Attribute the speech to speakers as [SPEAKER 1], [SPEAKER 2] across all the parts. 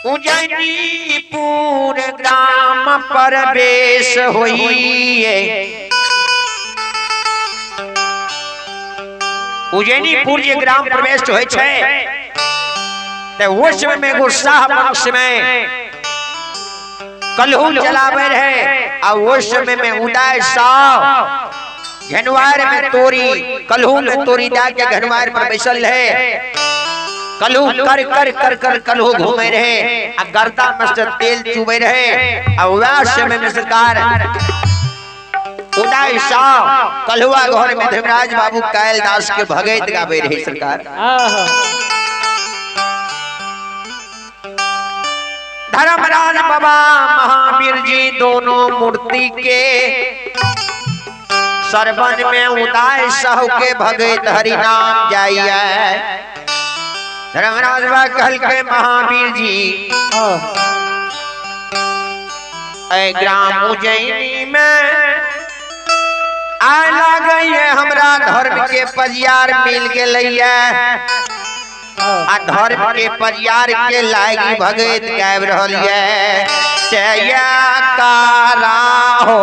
[SPEAKER 1] उज्जैनीपुर ग्राम प्रवेश होइए। उज्जैनीपुर जे ग्राम प्रवेश होय छै ते वो समय में एगो शाह वंश में कलहू चलावे रहे आ वो समय में उदय शाह घनवार में तोरी कलहू में तोरी दा के घनवार पर बैसल है। कलहू कर कर कर कर कलहू घूमे रहे आ गर्दा में से तेल चुबे रहे आ वह समय में सरकार उदय शाह कलहुआ घर में धर्मराज बाबू कैलदास के भगत गावे रहे सरकार। धर्मराज बाबा महावीर जी दोनों मूर्ति के सरबन में उदय शाह के भगत हरि नाम जाइए। धर्मराज बाबा कहल के महावीर जी ग्राम उज्जैनी में आला गई है हमरा धर्म के परियार मिल गई आ धर्म के परियार के लागी भगत गायब रहल है चया कारा हो।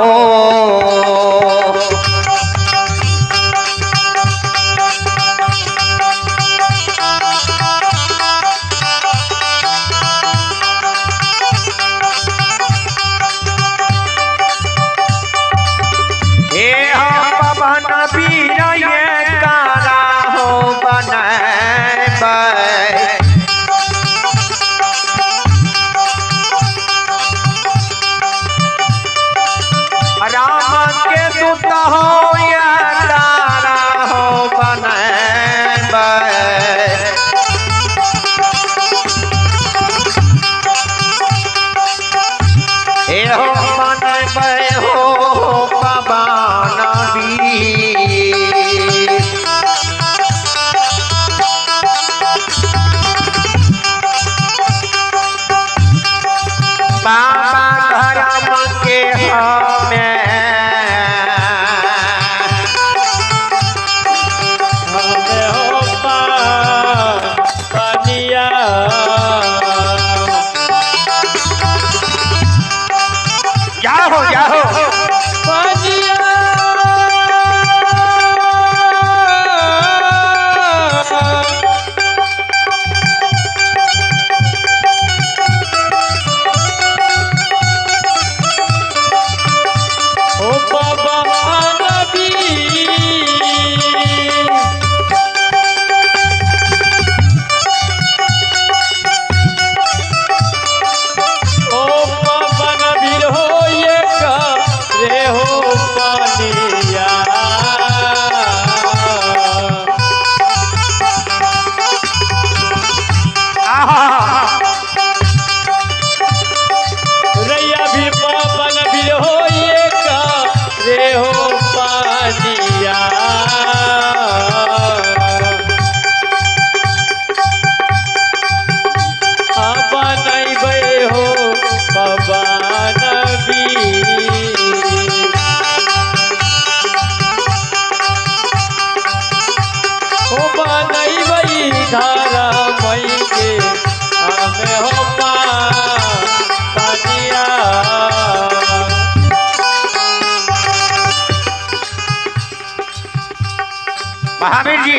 [SPEAKER 1] महावीर जी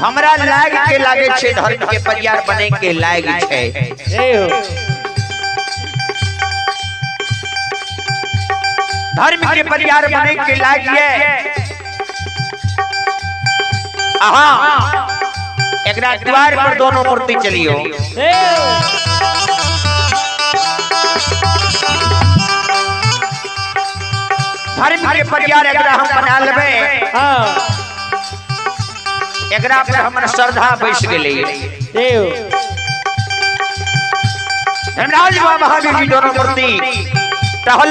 [SPEAKER 1] हमरा लाग के लागे छे धर्म के परियार बने के लाग छे धर्म के परियार बने के लाग है। एकरा द्वार पर दोनों मूर्ति चलियो धर्म के परियार एकरा हम बना लेबे एकरा पर हमर श्रद्धा बैस गेलै। धर्मराज बाबा महावीर जी दोनों मूर्ति टहल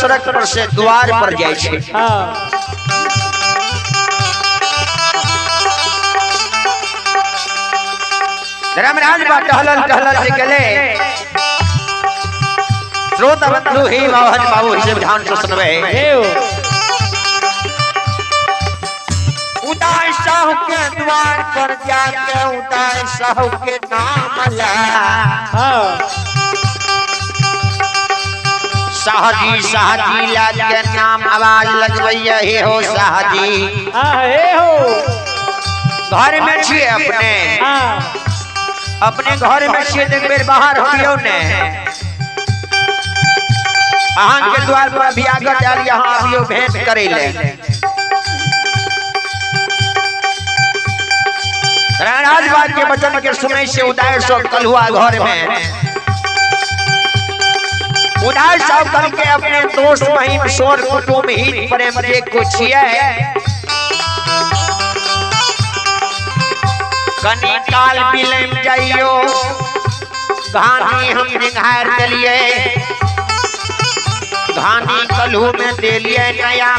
[SPEAKER 1] सड़क पर से द्वार पर जाय छै। धर्मराज बाबा टहल से गेले श्रोत बंधु ही मोहन बाबू से ध्यान से सुनबे। उदय साहू के द्वार पर जाके उदय साहू के नाम ला साहजी साहजी लाल के नाम आवाज लगवैया हे हो साहजी
[SPEAKER 2] हे हो
[SPEAKER 1] घर में छिए अपने घर में छिए एक बेर बाहर होइयो ने अहां के द्वार पर भी आगे जाल यहां आबियो भेंट करे ले राज बात के वचन के सुनै से उदय सो कलहुआ घर में उदय सब कल के अपने दोस्त महीम सोर कुटुंब हित प्रेम जे कुछिए कनी काल बिलम जाइयो घानी हम निघार देलिए घानी कलहू में देलिए नया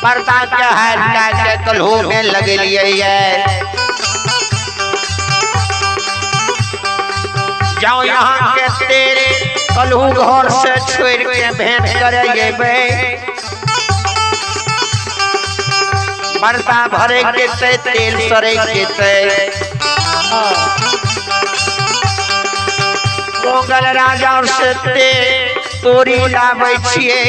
[SPEAKER 1] पर्दा के हार के कलहू में लगलिए जाओ यहाँ के तेरे कलहू घर से छोड़ के भेंट करे पर्दा भरे के तेल सरे के मोगल राजा से तोरी लाबै छिए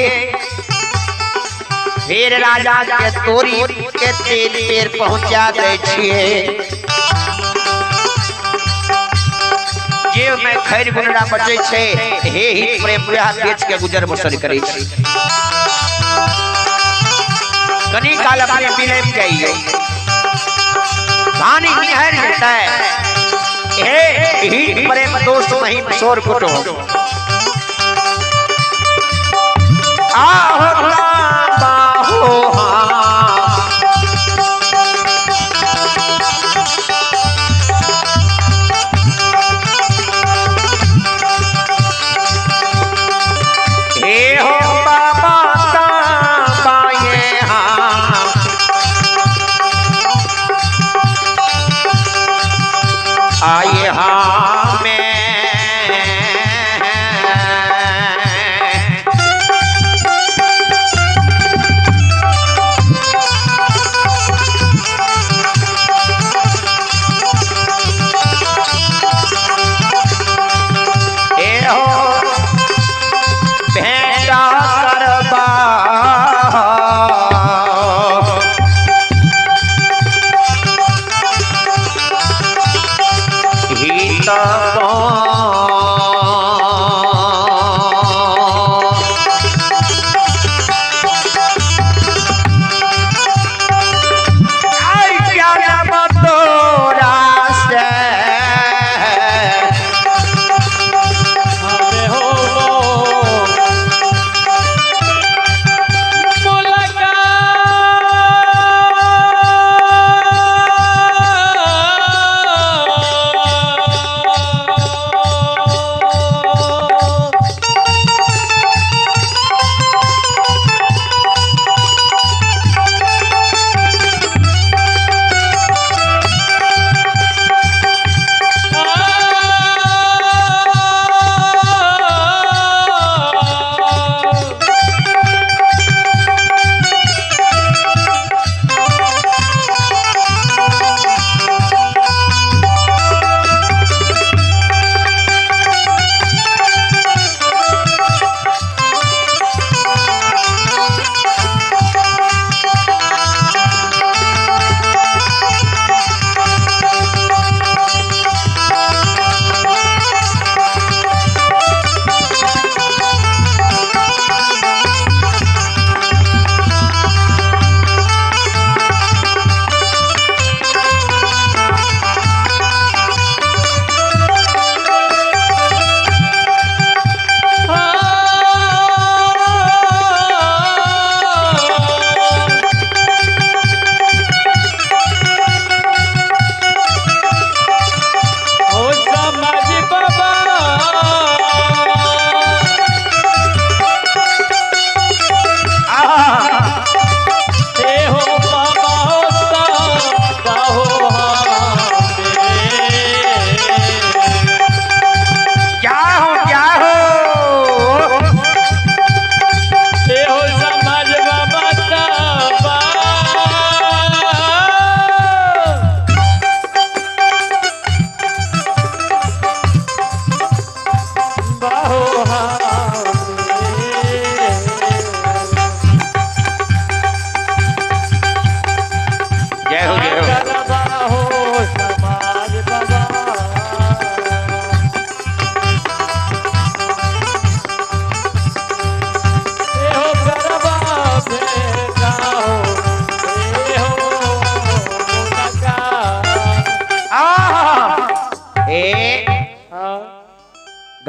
[SPEAKER 1] फिर राजा के तोरी के तेल पेर पहुंचा दे छिए जेब में खैर गुनरा बचे छे हे हित प्रेम विवाह बेच के गुजर बसर करे छी कनी काल अपने बिलेम जाइए धानी निहर जता हे हित प्रेम दोस्त महीम सोर कुटो आहो बाहो आए हाँ मैं भेंटा करबा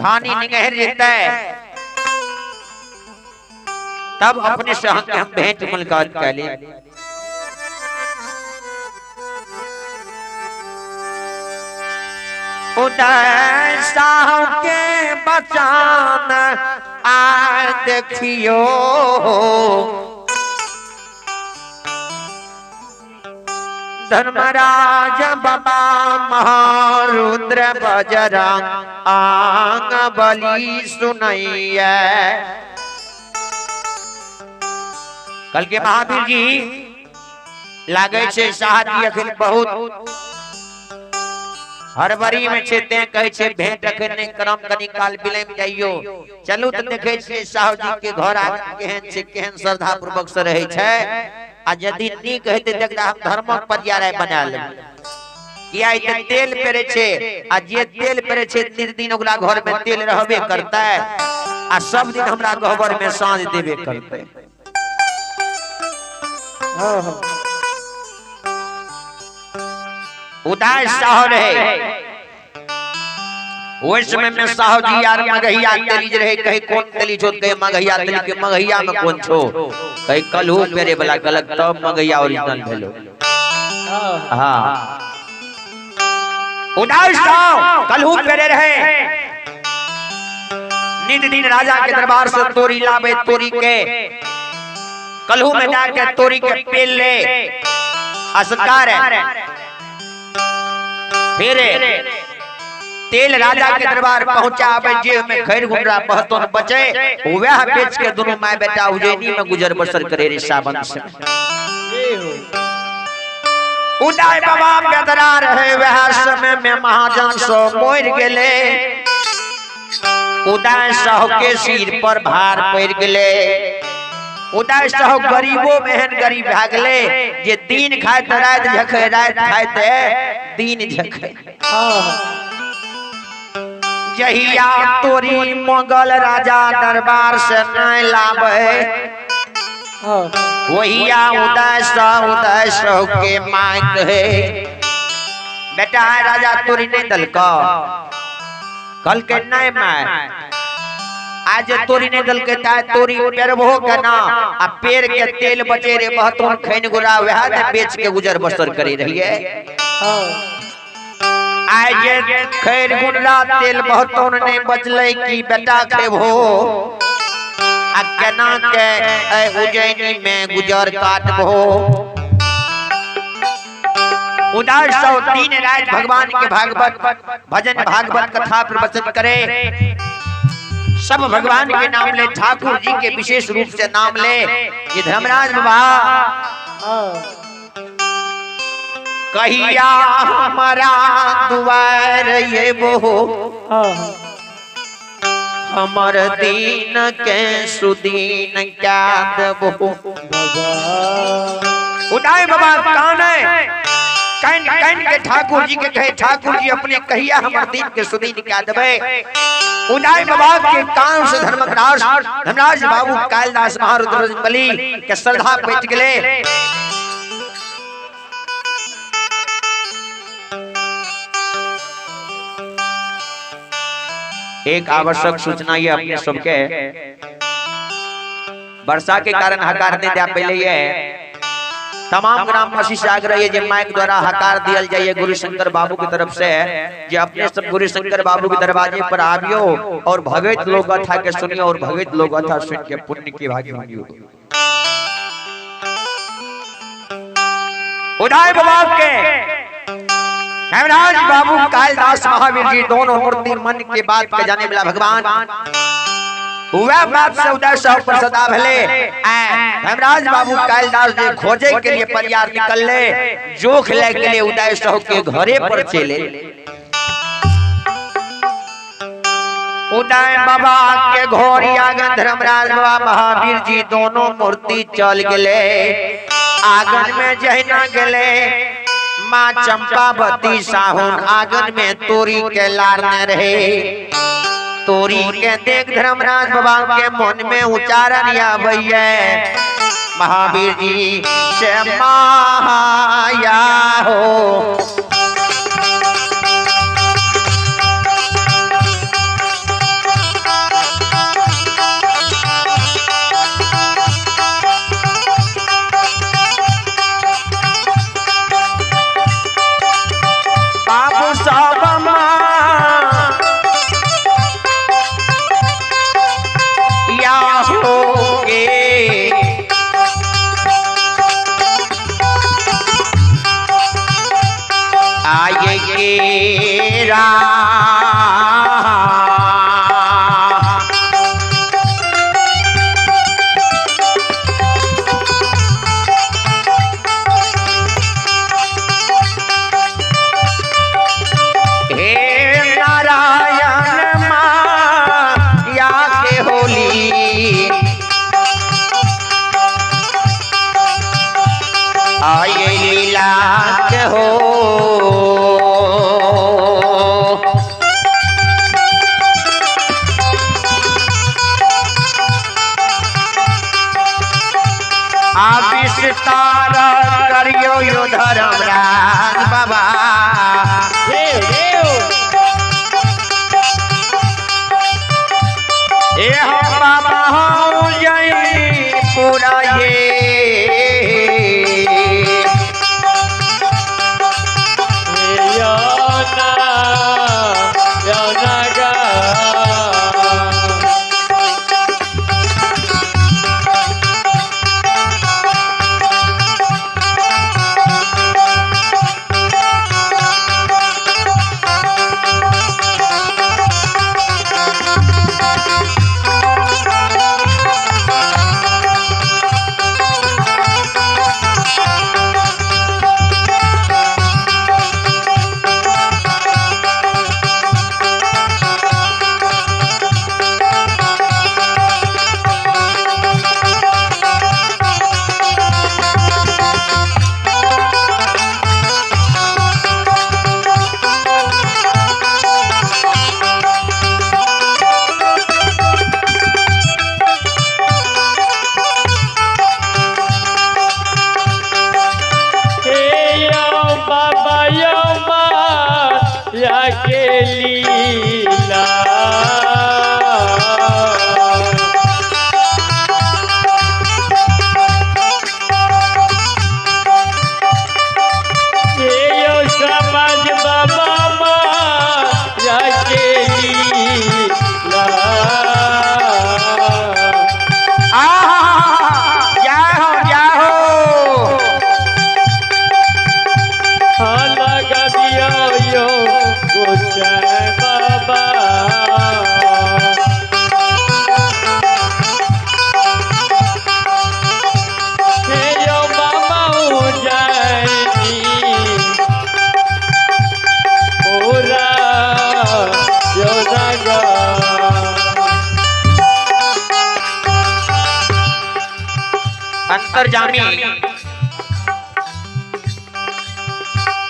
[SPEAKER 1] धानी निगहर रहता है तब अपने से हम भेंट मुलाकात कर ले। उदय साहब के बचान आ देखियो धर्मराज बाबा महारुद्र बजरंग आंग बलि सुनैया। कल के महावीर जी लागे छे शादी अखिल बहुत हरबरी में छेते कहे छे भेंट अखने करम कनी काल बिलम जाइयो। चलू त देखे छे साहब जी के घर आ केहन छे केहन श्रद्धा पूर्वक से रहे छे। आ यदि नी कहते देखला हम धर्मक पर्याय बना ले किया इ तेल पेरे छे आ जे तेल पेरे छे दिन ओकरा घर में तेल रहबे करता है आ सब दिन हमरा गहबर में साँझ देबे करते। उदास साहब रहे वो समय में साहब जी यार मगहिया तेलीज रहे कहे कौन तेली छो कहे मगहिया तेली के मगहिया में कौन छो कहे कलहू मेरे वाला गलत तब मगहिया ओरिजिनल भेलो। हां उदास साहब कलहू मेरे रहे नित दिन राजा के दरबार से तोरी लावे तोरी के कलहू में जाके तोरी के पेल ले असकार है फिर तेल राजा के दरबार पहुंचा जेब में खैर गुमरा बहतोन बचे वह बेच के दोनों माय बेटा उज्जैनी में गुजर बसर करे रे सावन से। उदय बाबा बेदरा रहे वह समय में महाजन सो मोर गेले। उदय साहब के सिर पर भार पड़ गेले। उदय साहब गरीबों में गरीब भागले जे दिन खाए त रात झखे रात खाए त दिन झखे। जहिया तोरी मोगल राजा दरबार से न लावे वहिया उदय साहब के मां कहे बेटा राजा तोरी नहीं दल का कल के नहीं मां आज तोरी ने दल के ता तोरी पेरबो के ना आ पेड़ के तेल बचे रे बहतोन खैन गुरा वह ने बेच के गुजर बसर करी रहिए। आज खैर गुरा तेल बहतोन ने बचले की बेटा खेबो आ केना के उज्जैनी में गुजर काटबो। उदास सौ दिन रात भगवान के भागवत भजन भागवत कथा प्रवचन करे सब भगवान के नाम ले ठाकुर जी के विशेष रूप से नाम ले। ये धर्मराज बाबा कहिया हमारा दुआर ये वो हमर दीन के सुदीन क्या देबो। उदय बाबा कौन है कैन के ठाकुर जी के कहे ठाकुर जी अपने कहिया हमर दीन के सुदीन क्या देबे। उदय बाबा के कान से धर्मराज बाबू कालिदास महारुद्र बलि के श्रद्धा पेट गेले। एक आवश्यक सूचना ये अपने सबके वर्षा के कारण हकार नहीं दे पहले ये तमाम ग्रामवासी से आग्रह है जे माइक द्वारा हकार दियल जाइए गुरु शंकर बाबू की तरफ से जे अपने सब गुरु शंकर बाबू के दरवाजे पर आवियो और भगवत लोक कथा के सुनियो और भगवत लोक कथा सुन के पुण्य की भागी मांगियो। उदय बाबा के धर्मराज बाबू कालिदास महावीर जी दोनों मूर्ति मन के बात के जाने वाला भगवान वह बात से उदय साहब पर सदा भले धर्मराज बाबू कालिदास जी खोजे के लिए परियार निकल ले जोख ले के लिए उदय साहब के घरे पर चले। उदय बाबा के घोरी आंगन धर्मराज बाबा महावीर जी दोनों मूर्ति चल गए। आंगन में जहना गले माँ चंपावती साहुन आंगन में तोरी के लारने रहे। तोरी के देख धर्मराज बाबा के मन में उच्चारण आवे महावीर जी से माया हो। धर्मराज बाबा ए हम बाबा हो जय पूरा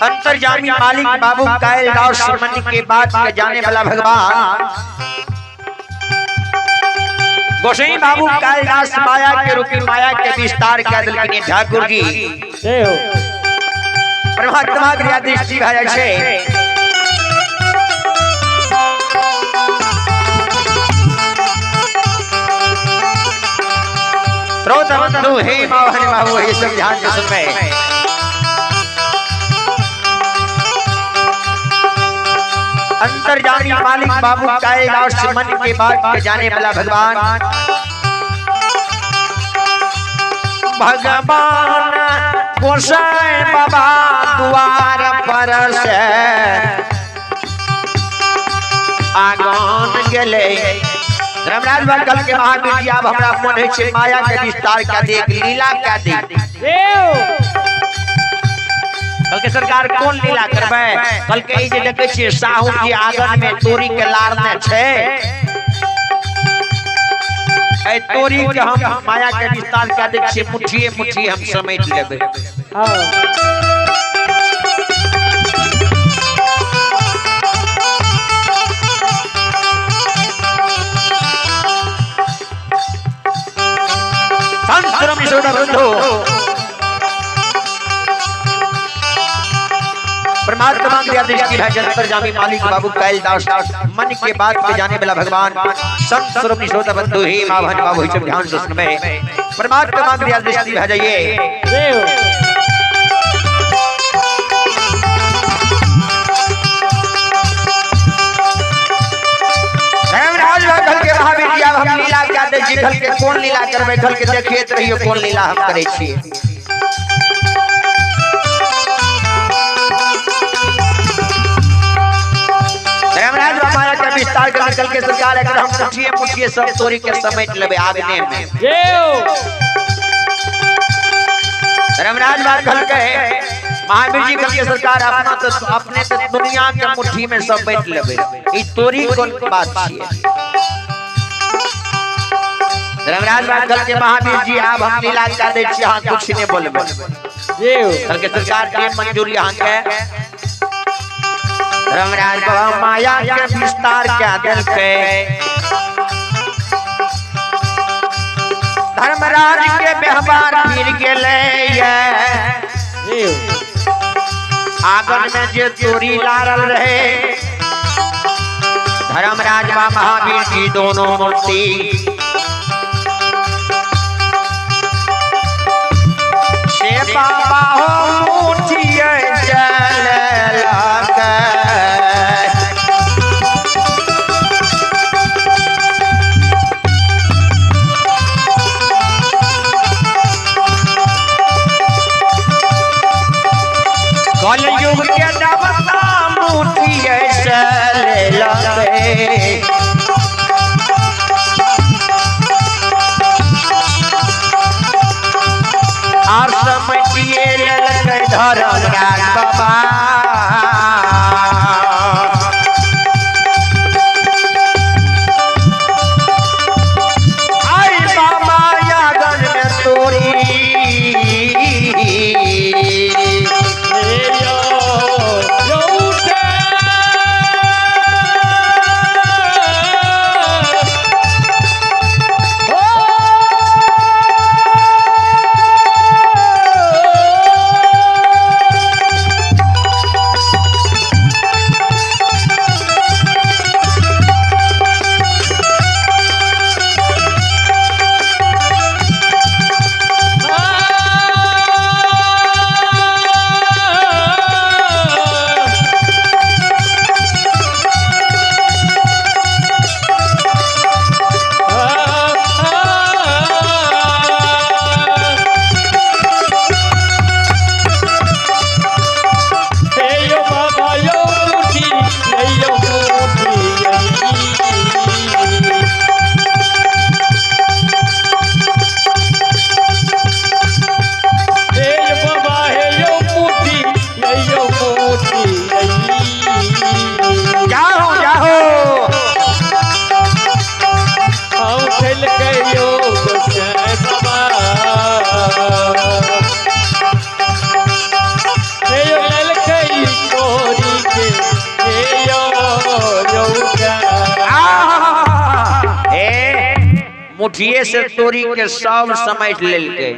[SPEAKER 1] अंतर्जामी मालिक बाबू कैलाश मन के बात के जाने वाला भगवान गोसाई बाबू कैलाश माया के रूपी माया के विस्तार के दिल ठाकुर जी परमात्मा क्रिया दृष्टि भाई छे श्रोता बंधु हे मावहन बाबू हे सब ध्यान से सुन में अंतर्जामी मालिक बाबू कैलाश मन के बात के जाने वाला भगवान भगवान गोसाई बाबा द्वार पर से आगन गेले धर्मराज बाबा कल के महावीर जी अब हमरा मन है छे माया के विस्तार क्या देख लीला क्या देख कल के सरकार कौन लीला करबे कल के जे देखे छे साहू जी आंगन में तोरी के लारने छे ए तोरी के हम माया के विस्तार क्या देख छे मुट्ठिए मुट्ठी हम समेट लेबे संतरम यशोदा बंधु परमात्मा की दृष्टि है अंतर्जामी मालिक बाबू कैलाश मन के बात के जाने वाला भगवान संत स्वरूप यशोदा बंधु हे मावहन बाबू सब ध्यान से सुनबे परमात्मा की दृष्टि है जाइए धर्मराज कल के महावीर जी अब हम लीला क्या दे जी कल के कौन लीला करबे कल के देखिए रहियो कौन लीला हम करे छी धर्मराज माया के विस्तार कल के सरकार अगर हम मुठिए मुठिए सब तोरी के समेट लेबे आगने में धर्मराज बात कल के महावीर जी कल के सरकार अपना तो अपने तो दुनिया के मुट्ठी में सब बैठ लेबे ई तोरी कोन बात छिए धर्मराज बात कल के महावीर जी अब हम लीला कर दे छी हां कुछ नहीं बोलबे जी कल के सरकार के मंजूरी हां के धर्मराज बाबा माया के विस्तार क्या दिल के धर्मराज के व्यवहार फिर गेले ये आंगन में जे तोरी लारल रहे धर्मराज व महावीर की दोनों मूर्ति से बाबा हो मुठिए जल लगे कलयुग के दबता मुठिए जल लगे और समझिए ललके धर्मराज बाबा आई बाबा आंगन में तोरी मुठिए से तोरी के सब समेट लेलके